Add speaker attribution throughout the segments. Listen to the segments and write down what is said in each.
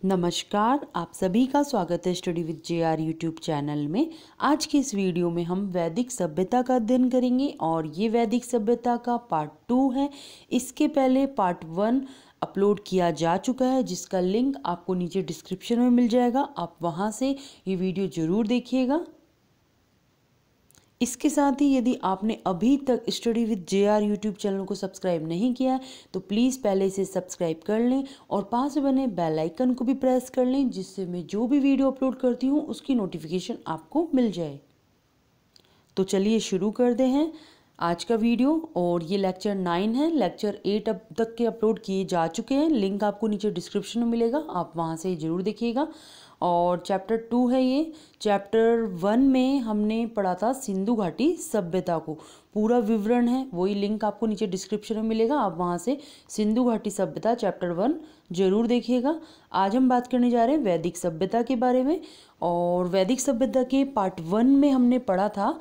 Speaker 1: नमस्कार, आप सभी का स्वागत है study with JR YouTube channel में। आज के इस वीडियो में हम वैदिक सभ्यता का अध्ययन करेंगे और ये वैदिक सभ्यता का पार्ट 2 है। इसके पहले पार्ट 1 अपलोड किया जा चुका है, जिसका लिंक आपको नीचे डिस्क्रिप्शन में मिल जाएगा। आप वहाँ से ये वीडियो ज़रूर देखिएगा। इसके साथ ही यदि आपने अभी तक study with JR YouTube channel को सब्सक्राइब नहीं किया है तो प्लीज़ पहले इसे सब्सक्राइब कर लें और पास में बने बेल आइकन को भी प्रेस कर लें, जिससे मैं जो भी वीडियो अपलोड करती हूँ उसकी नोटिफिकेशन आपको मिल जाए। तो चलिए शुरू करते हैं आज का वीडियो। और ये लेक्चर 9 है। लेक्चर 8 अब तक के अपलोड किए जा चुके हैं। लिंक आपको नीचे डिस्क्रिप्शन में मिलेगा, आप वहाँ से ज़रूर देखिएगा। और चैप्टर 2 है ये। चैप्टर 1 में हमने पढ़ा था सिंधु घाटी सभ्यता को, पूरा विवरण है, वही लिंक आपको नीचे डिस्क्रिप्शन में मिलेगा। आप वहाँ से सिंधु घाटी सभ्यता चैप्टर 1 जरूर देखिएगा। आज हम बात करने जा रहे हैं वैदिक सभ्यता के बारे में। और वैदिक सभ्यता के पार्ट 1 में हमने पढ़ा था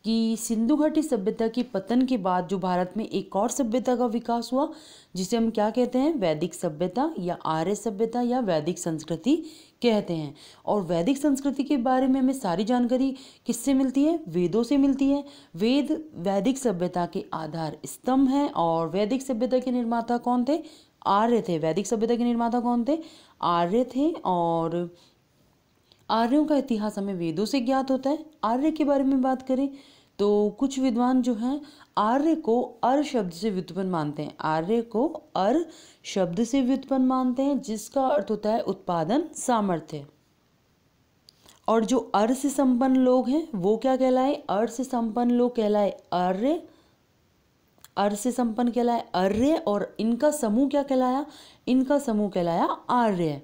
Speaker 1: कि सिंधु घाटी सभ्यता के पतन के बाद जो भारत में एक और सभ्यता का विकास हुआ, जिसे हम क्या कहते हैं, वैदिक सभ्यता या आर्य सभ्यता या वैदिक संस्कृति कहते हैं। और वैदिक संस्कृति के बारे में हमें सारी जानकारी किससे मिलती है? वेदों से मिलती है। वेद वैदिक सभ्यता के आधार स्तंभ हैं। और वैदिक सभ्यता के निर्माता कौन थे? आर्य थे। वैदिक सभ्यता के निर्माता कौन थे? आर्य थे। और आर्यों का इतिहास हमें वेदों से ज्ञात होता है। आर्य के बारे में बात करें तो कुछ विद्वान जो हैं आर्य को अर शब्द से व्युत्पन्न मानते हैं। आर्य को अर शब्द से व्युत्पन्न मानते हैं, जिसका अर्थ होता है उत्पादन सामर्थ्य। और जो अर से संपन्न लोग हैं वो क्या कहलाए? अर से संपन्न लोग कहलाए आर्य। अर से संपन्न कहलाए आर्य। और इनका समूह क्या कहलाया? इनका समूह कहलाया आर्य।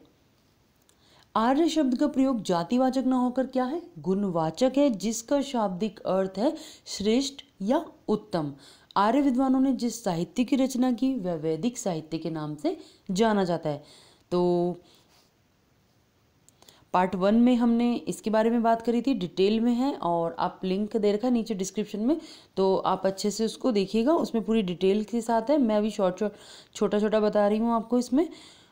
Speaker 1: आर्य शब्द का प्रयोग जातिवाचक न होकर क्या है? गुणवाचक है, जिसका शाब्दिक अर्थ है श्रेष्ठ या उत्तम। आर्य विद्वानों ने जिस साहित्य की रचना की वह वैदिक साहित्य के नाम से जाना जाता है। तो पार्ट 1 में हमने इसके बारे में बात करी थी, डिटेल में है, और आप लिंक दे रखा है नीचे डिस्क्रिप्शन में, तो आप अच्छे से उसको देखिएगा। उसमें पूरी डिटेल के साथ है। मैं अभी छोटा छोटा बता रही हूँ आपको इसमें।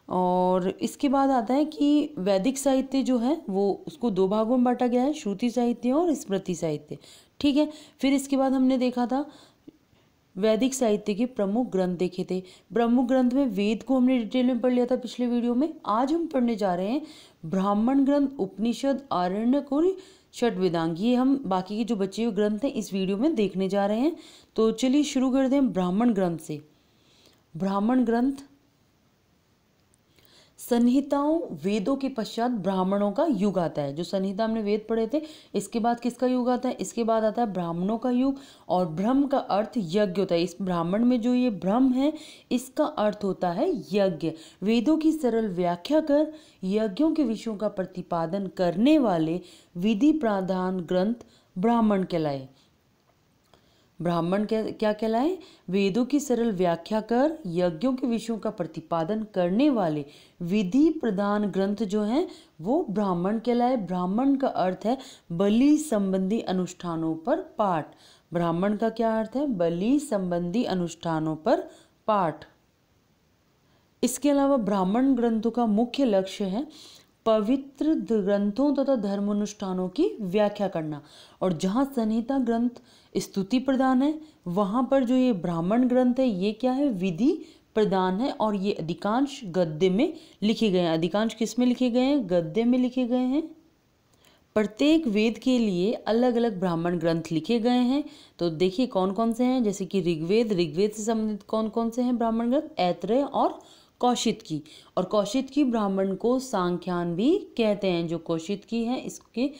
Speaker 1: और इसके बाद आता है कि वैदिक साहित्य जो है वो उसको 2 भागों में बांटा गया है, श्रुति साहित्य और स्मृति साहित्य। ठीक है। फिर इसके बाद हमने देखा था वैदिक साहित्य के प्रमुख ग्रंथ देखे थे। प्रमुख ग्रंथ में वेद को हमने डिटेल में पढ़ लिया था पिछले वीडियो में। आज हम पढ़ने जा रहे हैं ब्राह्मण ग्रंथ, उपनिषद, आरण्यक और षट्वेदांग। ये हम बाकी के जो बचे हुए ग्रंथ हैं इस वीडियो में देखने जा रहे हैं। तो चलिए शुरू करते हैं ब्राह्मण ग्रंथ से। ब्राह्मण ग्रंथ संहिताओं वेदों के पश्चात ब्राह्मणों का युग आता है। जो संहिता हमने वेद पढ़े थे, इसके बाद किसका युग आता है? इसके बाद आता है ब्राह्मणों का युग। और ब्रह्म का अर्थ यज्ञ होता है। इस ब्राह्मण में जो ये ब्रह्म है, इसका अर्थ होता है यज्ञ। वेदों की सरल व्याख्या कर यज्ञों के विषयों का प्रतिपादन करने वाले विधि प्रधान ग्रंथ ब्राह्मण कहलाए। ब्राह्मण क्या कहलाए? वेदों की सरल व्याख्या कर यज्ञों के विषयों का प्रतिपादन करने वाले विधि प्रधान ग्रंथ जो हैं वो ब्राह्मण कहलाए। ब्राह्मण का अर्थ है बलि संबंधी अनुष्ठानों पर पाठ। ब्राह्मण का क्या अर्थ है? बलि संबंधी अनुष्ठानों पर पाठ। इसके अलावा ब्राह्मण ग्रंथों का मुख्य लक्ष्य है पवित्र ग्रंथों तथा धर्मानुष्ठानों की व्याख्या करना। और जहाँ संहिता ग्रंथ स्तुति प्रदान है, वहाँ पर जो ये ब्राह्मण ग्रंथ है ये क्या है? विधि प्रदान है। और ये अधिकांश गद्य में लिखे गए हैं। अधिकांश किस में लिखे गए हैं? गद्य में लिखे गए हैं। प्रत्येक वेद के लिए अलग अलग ब्राह्मण ग्रंथ लिखे गए हैं। तो देखिए कौन कौन से हैं। जैसे कि ऋग्वेद, ऋग्वेद से संबंधित कौन कौन से हैं ब्राह्मण ग्रंथ? ऐत्रेय और कौशिकी। और कौशिकी ब्राह्मण को सांख्यान भी कहते हैं। जो कौशिकी है इसके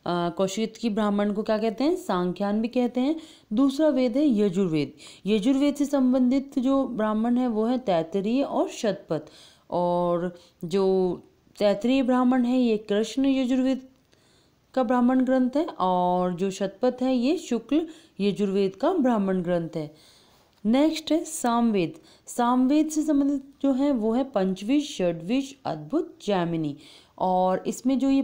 Speaker 1: कौशिकी ब्राह्मण को क्या कहते हैं? सांख्यान भी कहते हैं। दूसरा वेद है यजुर्वेद। यजुर्वेद से संबंधित जो ब्राह्मण है वो है तैत्तिरीय और शतपथ। और जो तैत्तिरीय ब्राह्मण है ये कृष्ण यजुर्वेद का ब्राह्मण ग्रंथ है। और जो शतपथ है ये शुक्ल यजुर्वेद का ब्राह्मण ग्रंथ है। नेक्स्ट है सामवेद। सामवेद से संबंधित जो है वो है पंचविश, षड्विश, अद्भुत, जैमिनी। और इसमें जो ये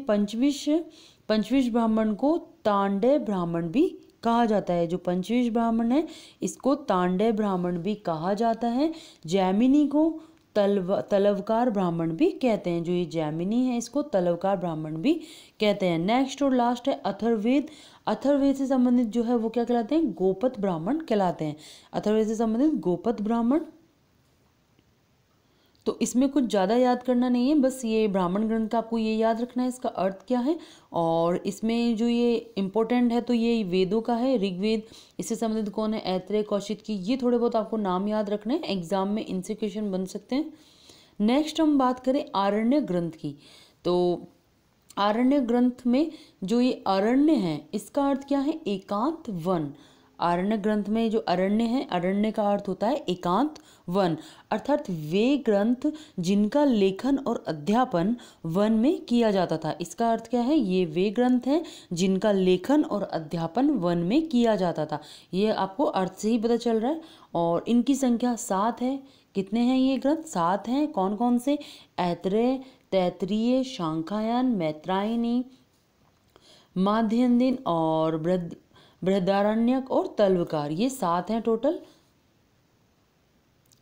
Speaker 1: पंचविश ब्राह्मण को तांडय ब्राह्मण भी कहा जाता है। जो पंचविश ब्राह्मण है इसको तांडय ब्राह्मण भी कहा जाता है। जैमिनी को तलवकार ब्राह्मण भी कहते हैं। जो ये जैमिनी है इसको तलवकार ब्राह्मण भी कहते हैं। नेक्स्ट और लास्ट है अथर्ववेद। अथर्ववेद से संबंधित जो है वो क्या कहलाते हैं, गोपद ब्राह्मण कहलाते हैं। अथर्ववेद से संबंधित गोपद ब्राह्मण। तो इसमें कुछ ज़्यादा याद करना नहीं है, बस ये ब्राह्मण ग्रंथ का आपको ये याद रखना है इसका अर्थ क्या है। और इसमें जो ये इम्पोर्टेंट है तो ये वेदों का है, ऋग्वेद। इससे संबंधित कौन है, ऐत्रेय, कौशिक की। ये थोड़े बहुत आपको नाम याद रखने हैं, एग्जाम में इनसे क्वेश्चन बन सकते हैं। नेक्स्ट हम बात करें आरण्य ग्रंथ की। तो आरण्य ग्रंथ में जो ये अरण्य है इसका अर्थ क्या है, एकांत वन। आरण्य ग्रंथ में जो अरण्य है, अरण्य का अर्थ होता है एकांत वन, अर्थात वे ग्रंथ जिनका लेखन और अध्यापन वन में किया जाता था। इसका अर्थ क्या है, ये वे ग्रंथ हैं जिनका लेखन और अध्यापन वन में किया जाता था। ये आपको अर्थ से ही पता चल रहा है। और इनकी संख्या 7 है। कितने हैं ये ग्रंथ, 7 हैं। कौन कौन से, ऐत्रेय, तैत्तिरीय, शांखायन, मैत्रायणी, माध्यन्दिन और बृहदारण्यक और तल्वकार। ये 7 हैं टोटल।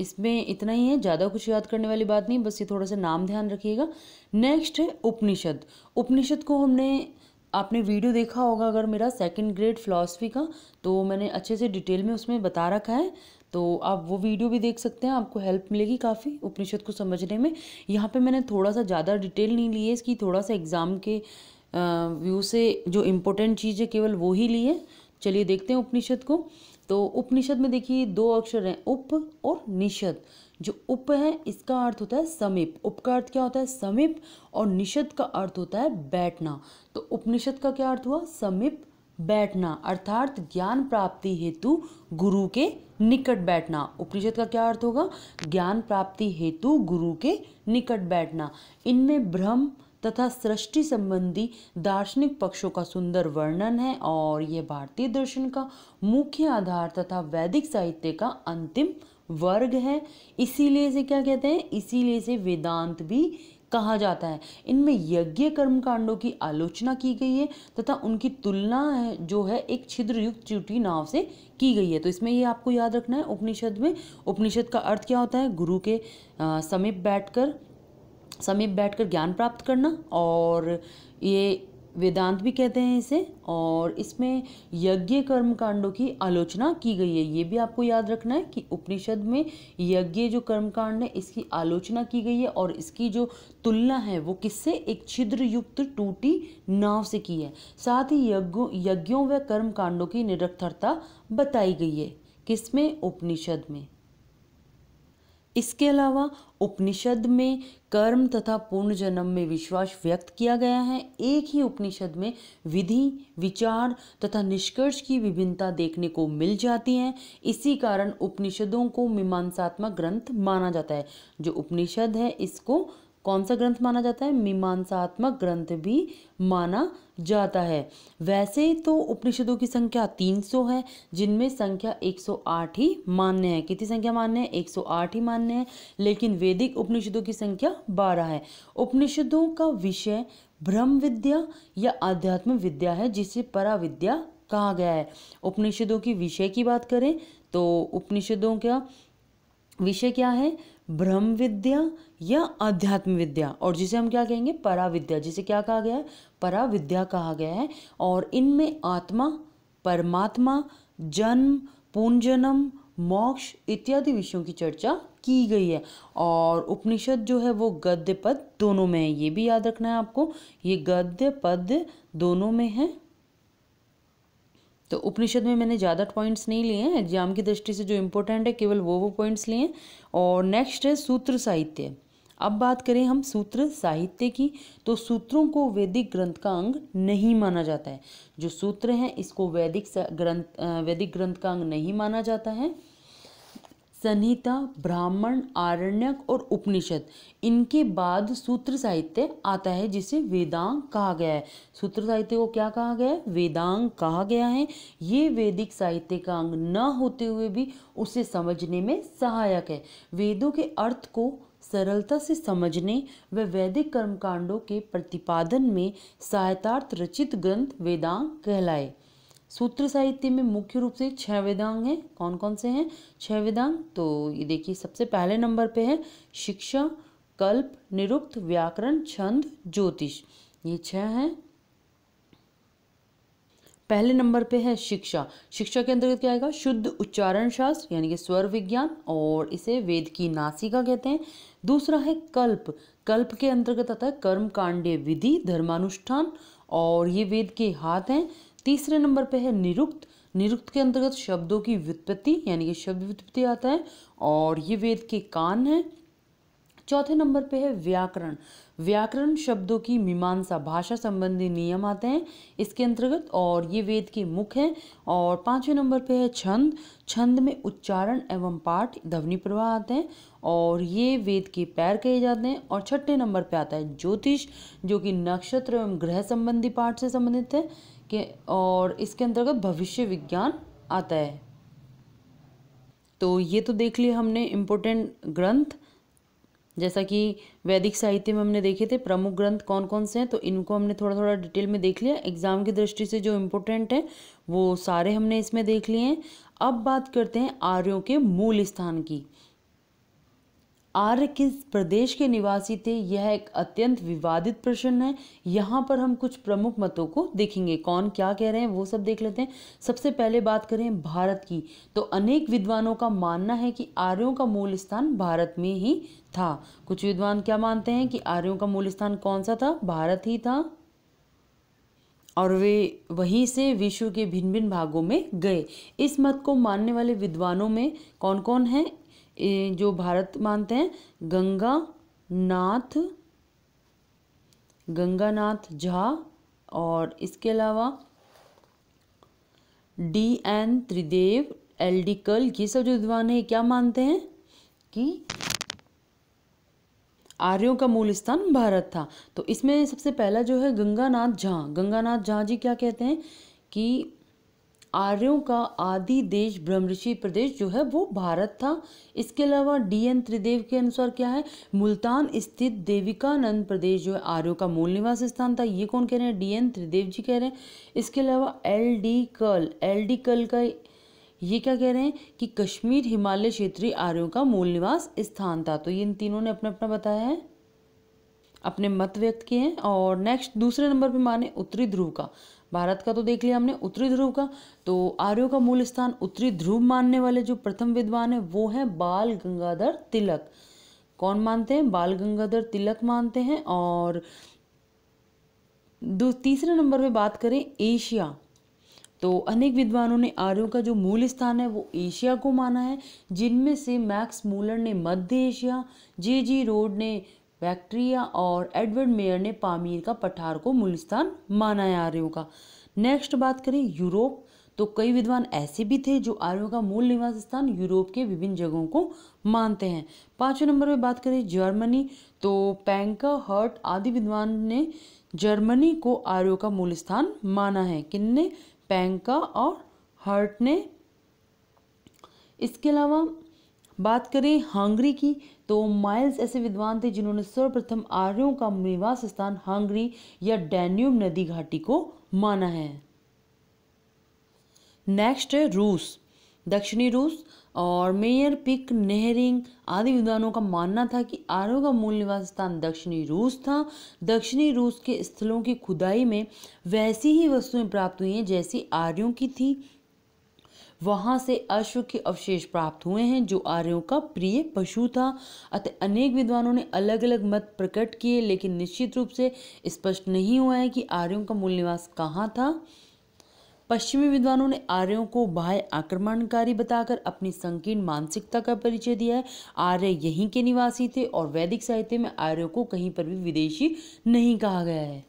Speaker 1: इसमें इतना ही है, ज़्यादा कुछ याद करने वाली बात नहीं, बस ये थोड़ा सा नाम ध्यान रखिएगा। नेक्स्ट है उपनिषद। उपनिषद को आपने वीडियो देखा होगा अगर मेरा 2nd ग्रेड फिलॉसफी का, तो मैंने अच्छे से डिटेल में उसमें बता रखा है, तो आप वो वीडियो भी देख सकते हैं। आपको हेल्प मिलेगी काफ़ी उपनिषद को समझने में। यहाँ पे मैंने थोड़ा सा ज़्यादा डिटेल नहीं ली है इसकी, थोड़ा सा एग्ज़ाम के व्यू से जो इम्पोर्टेंट चीज़ है केवल वो ही ली है। चलिए देखते हैं उपनिषद को। तो उपनिषद में देखिए 2 अक्षर हैं, उप और निषद। जो उप है इसका अर्थ होता है समीप। उप का अर्थ क्या होता है, समीप। और निषद का अर्थ होता है बैठना। तो उपनिषद का क्या अर्थ हुआ, समीप बैठना, अर्थात ज्ञान प्राप्ति हेतु गुरु के निकट बैठना। उपनिषद का क्या अर्थ होगा, ज्ञान प्राप्ति हेतु गुरु के निकट बैठना। इनमें ब्रह्म तथा सृष्टि संबंधी दार्शनिक पक्षों का सुंदर वर्णन है और यह भारतीय दर्शन का मुख्य आधार तथा वैदिक साहित्य का अंतिम वर्ग है। इसीलिए इसे क्या कहते हैं, इसीलिए इसे वेदांत भी कहा जाता है। इनमें यज्ञ कर्म कांडों की आलोचना की गई है तथा उनकी तुलना जो है एक छिद्र युक्त चूटी नाव से की गई है। तो इसमें ये आपको याद रखना है उपनिषद में। उपनिषद का अर्थ क्या होता है, गुरु के समीप बैठकर ज्ञान प्राप्त करना, और ये वेदांत भी कहते हैं इसे। और इसमें यज्ञ कर्म कांडों की आलोचना की गई है। ये भी आपको याद रखना है कि उपनिषद में यज्ञ जो कर्म कांड है इसकी आलोचना की गई है और इसकी जो तुलना है वो किससे, एक छिद्र युक्त टूटी नाव से की है। साथ ही यज्ञों व कर्म कांडों की निरर्थकता बताई गई है। किसमें, उपनिषद में। इसके अलावा उपनिषद में कर्म तथा पुनर्जन्म में विश्वास व्यक्त किया गया है। एक ही उपनिषद में विधि, विचार तथा निष्कर्ष की विभिन्नता देखने को मिल जाती है। इसी कारण उपनिषदों को मीमांसात्मक ग्रंथ माना जाता है। जो उपनिषद है इसको कौन सा ग्रंथ माना जाता है, मीमांसात्मक ग्रंथ भी माना जाता है। वैसे तो उपनिषदों की संख्या 300 है, जिनमें संख्या 108 ही मान्य है। कितनी संख्या मान्य है, 108 ही मान्य है। लेकिन वैदिक उपनिषदों की संख्या 12 है। उपनिषदों का विषय ब्रह्म विद्या या आध्यात्म विद्या है, जिसे पराविद्या कहा गया है। उपनिषदों की विषय की बात करें तो उपनिषदों का विषय क्या है, ब्रह्म विद्या या अध्यात्म विद्या, और जिसे हम क्या कहेंगे, पराविद्या, जिसे क्या कहा गया है, पराविद्या कहा गया है। और इनमें आत्मा, परमात्मा, जन्म, पुनर्जन्म, मोक्ष इत्यादि विषयों की चर्चा की गई है। और उपनिषद जो है वो गद्य पद दोनों में है, ये भी याद रखना है आपको, ये गद्य पद दोनों में है। तो उपनिषद में मैंने ज़्यादा पॉइंट्स नहीं लिए हैं, एग्जाम की दृष्टि से जो इम्पोर्टेंट है केवल वो पॉइंट्स लिए हैं। और नेक्स्ट है सूत्र साहित्य। अब बात करें हम सूत्र साहित्य की, तो सूत्रों को वैदिक ग्रंथ का अंग नहीं माना जाता है। जो सूत्र हैं इसको वैदिक ग्रंथ का अंग नहीं माना जाता है। संहिता, ब्राह्मण, आरण्यक और उपनिषद, इनके बाद सूत्र साहित्य आता है जिसे वेदांग कहा गया है। सूत्र साहित्य को क्या कहा गया है, वेदांग कहा गया है। ये वैदिक साहित्य का अंग न होते हुए भी उसे समझने में सहायक है। वेदों के अर्थ को सरलता से समझने व वैदिक कर्मकांडों के प्रतिपादन में सहायतार्थ रचित ग्रंथ वेदांग कहलाए। सूत्र साहित्य में मुख्य रूप से 6 वेदांग हैं। कौन कौन से हैं 6 वेदांग? तो ये देखिए, सबसे पहले नंबर पे है शिक्षा, कल्प, निरुक्त, व्याकरण, छंद, ज्योतिष। ये 6 हैं। पहले नंबर पे है शिक्षा। शिक्षा के अंतर्गत क्या आएगा? शुद्ध उच्चारण शास्त्र यानी कि स्वर विज्ञान, और इसे वेद की नासिका कहते हैं। दूसरा है कल्प। कल्प के अंतर्गत आता है कर्म कांडीय विधि, धर्मानुष्ठान, और ये वेद के हाथ हैं। तीसरे नंबर पे है निरुक्त। निरुक्त के अंतर्गत शब्दों की व्युत्पत्ति यानी कि शब्द व्युत्पत्ति आता है, और ये वेद के कान हैं। चौथे नंबर पे है व्याकरण। व्याकरण शब्दों की मीमांसा, भाषा संबंधी नियम आते हैं इसके अंतर्गत, और ये वेद के मुख हैं। और पांचवें नंबर पे है छंद। छंद में उच्चारण एवं पाठ, ध्वनि प्रवाह आते हैं, और ये वेद के पैर कहे जाते हैं। और छठे नंबर पे आता है ज्योतिष, जो कि नक्षत्र एवं ग्रह संबंधी पाठ से संबंधित है और इसके अंतर्गत भविष्य विज्ञान आता है। तो ये तो देख लिया हमने इम्पोर्टेंट ग्रंथ। जैसा कि वैदिक साहित्य में हमने देखे थे प्रमुख ग्रंथ कौन कौन से हैं, तो इनको हमने थोड़ा थोड़ा डिटेल में देख लिया। एग्जाम की दृष्टि से जो इम्पोर्टेंट है वो सारे हमने इसमें देख लिए हैं। अब बात करते हैं आर्यों के मूल स्थान की। आर्य किस प्रदेश के निवासी थे, यह एक अत्यंत विवादित प्रश्न है। यहाँ पर हम कुछ प्रमुख मतों को देखेंगे, कौन क्या कह रहे हैं वो सब देख लेते हैं। सबसे पहले बात करें भारत की, तो अनेक विद्वानों का मानना है कि आर्यों का मूल स्थान भारत में ही था। कुछ विद्वान क्या मानते हैं कि आर्यों का मूल स्थान कौन सा था? भारत ही था, और वे वहीं से विश्व के भिन्न भिन्न भागों में गए। इस मत को मानने वाले विद्वानों में कौन कौन है जो भारत मानते हैं? गंगानाथ झा, और इसके अलावा D.N. त्रिदेव, L.D. कल, ये सब जो विद्वान है क्या मानते हैं कि आर्यों का मूल स्थान भारत था। तो इसमें सबसे पहला जो है गंगानाथ झा। गंगानाथ झा जी क्या कहते हैं कि आर्यों का आदि देश ब्रह्मऋषि प्रदेश जो है वो भारत था। इसके अलावा D.N. त्रिदेव के अनुसार क्या है? मुल्तान स्थित देविकानंद प्रदेश जो है आर्यों का मूल निवास स्थान था। ये कौन कह रहे हैं? D.N. त्रिदेव जी कह रहे हैं। इसके अलावा L.D. कल का ये क्या कह रहे हैं कि कश्मीर हिमालय क्षेत्रीय आर्यों का मूल निवास स्थान था। तो ये इन तीनों ने अपना अपना बताया है, अपने मत व्यक्त किए हैं। और नेक्स्ट दूसरे नंबर पे माने उत्तरी ध्रुव का। भारत का तो देख लिया हमने, उत्तरी ध्रुव का। तो आर्यों का मूल स्थान उत्तरी ध्रुव मानने वाले जो प्रथम विद्वान है वो है बाल गंगाधर तिलक। कौन मानते हैं? बाल गंगाधर तिलक मानते हैं। और तीसरे नंबर पे बात करें एशिया, तो अनेक विद्वानों ने आर्यों का जो मूल स्थान है वो एशिया को माना है, जिनमें से मैक्स मूलर ने मध्य एशिया, J.G. रोड ने बैक्ट्रिया और एडवर्ड मेयर ने पामीर का पठार को मूल स्थान माना है आर्यों का। नेक्स्ट बात करें यूरोप, तो कई विद्वान ऐसे भी थे जो आर्यों का मूल निवास स्थान यूरोप के विभिन्न जगहों को मानते हैं। पांचवें नंबर पे बात करें जर्मनी, तो पैंका, हर्ट आदि विद्वान ने जर्मनी को आर्यों का मूल स्थान माना है। किनने? पैंका और हर्ट ने। इसके अलावा बात करें हंगरी की, तो माइल्स ऐसे विद्वान थे जिन्होंने सर्वप्रथम आर्यों का निवास स्थान हंगरी या डैन्यूब नदी घाटी को माना है। नेक्स्ट है रूस, दक्षिणी रूस, और मेयर, पिक, नेहरिंग आदि विद्वानों का मानना था कि आर्यों का मूल निवास स्थान दक्षिणी रूस था। दक्षिणी रूस के स्थलों की खुदाई में वैसी ही वस्तुएं प्राप्त हुई हैं जैसी आर्यों की थी। वहां से अश्व के अवशेष प्राप्त हुए हैं जो आर्यों का प्रिय पशु था। अतः अनेक विद्वानों ने अलग अलग मत प्रकट किए, लेकिन निश्चित रूप से स्पष्ट नहीं हुआ है कि आर्यों का मूल निवास कहाँ था। पश्चिमी विद्वानों ने आर्यों को बाह्य आक्रमणकारी बताकर अपनी संकीर्ण मानसिकता का परिचय दिया है। आर्य यहीं के निवासी थे, और वैदिक साहित्य में आर्यों को कहीं पर भी विदेशी नहीं कहा गया है।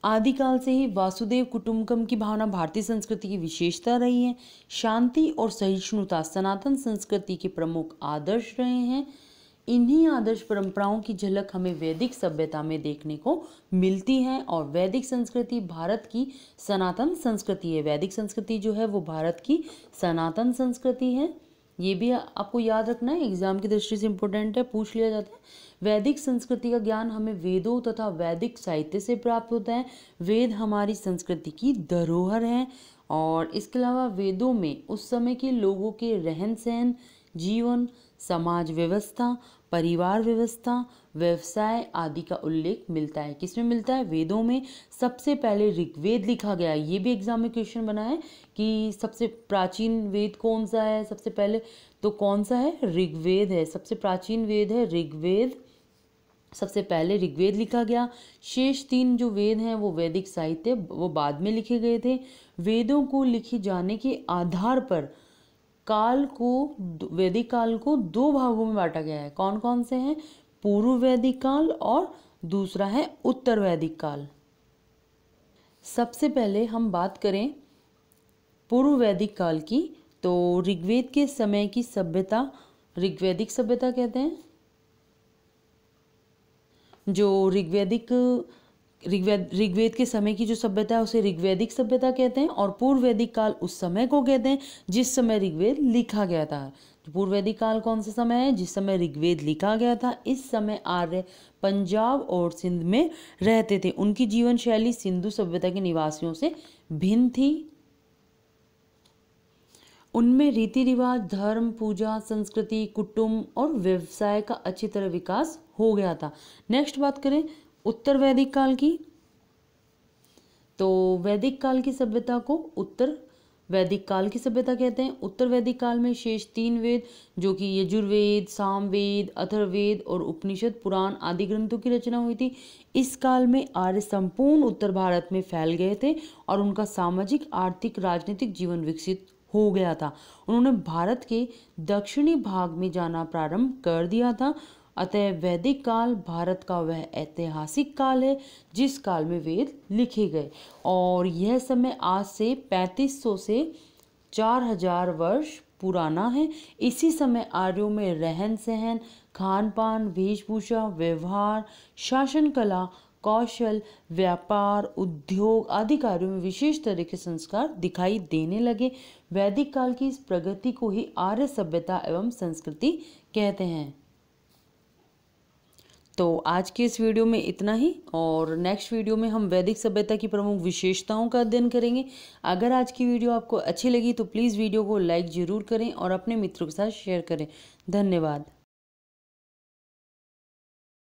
Speaker 1: आदिकाल से ही वासुदेव कुटुंबकम की भावना भारतीय संस्कृति की विशेषता रही है। शांति और सहिष्णुता सनातन संस्कृति के प्रमुख आदर्श रहे हैं। इन्हीं आदर्श परंपराओं की झलक हमें वैदिक सभ्यता में देखने को मिलती है, और वैदिक संस्कृति भारत की सनातन संस्कृति है। वैदिक संस्कृति जो है वो भारत की सनातन संस्कृति है। ये भी आपको याद रखना है, एग्जाम की दृष्टि से इम्पोर्टेंट है, पूछ लिया जाता है। वैदिक संस्कृति का ज्ञान हमें वेदों तथा वैदिक साहित्य से प्राप्त होता है। वेद हमारी संस्कृति की धरोहर हैं और इसके अलावा वेदों में उस समय के लोगों के रहन सहन, जीवन, समाज व्यवस्था, परिवार व्यवस्था, व्यवसाय आदि का उल्लेख मिलता है। किसमें मिलता है? वेदों में। सबसे पहले ऋग्वेद लिखा गया, ये भी एग्जाम में क्वेश्चन बना है कि सबसे प्राचीन वेद कौन सा है सबसे पहले, तो कौन सा है? ऋग्वेद है, सबसे प्राचीन वेद है ऋग्वेद। सबसे पहले ऋग्वेद लिखा गया। शेष 3 जो वेद हैं वो वैदिक साहित्य, वो बाद में लिखे गए थे। वेदों को लिखे जाने के आधार पर वैदिक काल को 2 भागों में बांटा गया है। कौन कौन से हैं? पूर्व वैदिक काल और दूसरा है उत्तर वैदिक काल। सबसे पहले हम बात करें पूर्व वैदिक काल की, तो ऋग्वेद के समय की सभ्यता ऋग्वैदिक सभ्यता कहते हैं। जो ऋग्वेद के समय की जो सभ्यता है उसे ऋग्वैदिक सभ्यता कहते हैं और पूर्व वैदिक काल उस समय को कहते हैं जिस समय ऋग्वेद लिखा गया था। तो पूर्व वैदिक काल कौन सा समय है? जिस समय ऋग्वेद लिखा गया था। इस समय आर्य पंजाब और सिंध में रहते थे। उनकी जीवन शैली सिंधु सभ्यता के निवासियों से भिन्न थी। उनमें रीति रिवाज, धर्म, पूजा, संस्कृति, कुटुंब और व्यवसाय का अच्छी तरह विकास हो गया था। नेक्स्ट बात करें उत्तर वैदिक काल की, तो वैदिक काल की सभ्यता को उत्तर वैदिक काल की सभ्यता कहते हैं। उत्तर वैदिक काल में शेष 3 वेद जो कि यजुर्वेद, सामवेद, अथर्ववेद और उपनिषद, पुराण आदि ग्रंथों की रचना हुई थी। इस काल में आर्य संपूर्ण उत्तर भारत में फैल गए थे और उनका सामाजिक, आर्थिक, राजनीतिक जीवन विकसित हो गया था। उन्होंने भारत के दक्षिणी भाग में जाना प्रारंभ कर दिया था। अतः वैदिक काल भारत का वह ऐतिहासिक काल है जिस काल में वेद लिखे गए और यह समय आज से 3500 से 4000 वर्ष पुराना है। इसी समय आर्यों में रहन सहन, खान पान, वेशभूषा, व्यवहार, शासन कला, कौशल, व्यापार, उद्योग आदि कार्यों में विशेष तरह के संस्कार दिखाई देने लगे। वैदिक काल की इस प्रगति को ही आर्य सभ्यता एवं संस्कृति कहते हैं। तो आज के इस वीडियो में इतना ही और नेक्स्ट वीडियो में हम वैदिक सभ्यता की प्रमुख विशेषताओं का अध्ययन करेंगे। अगर आज की वीडियो आपको अच्छी लगी तो प्लीज़ वीडियो को लाइक ज़रूर करें और अपने मित्रों के साथ शेयर करें। धन्यवाद।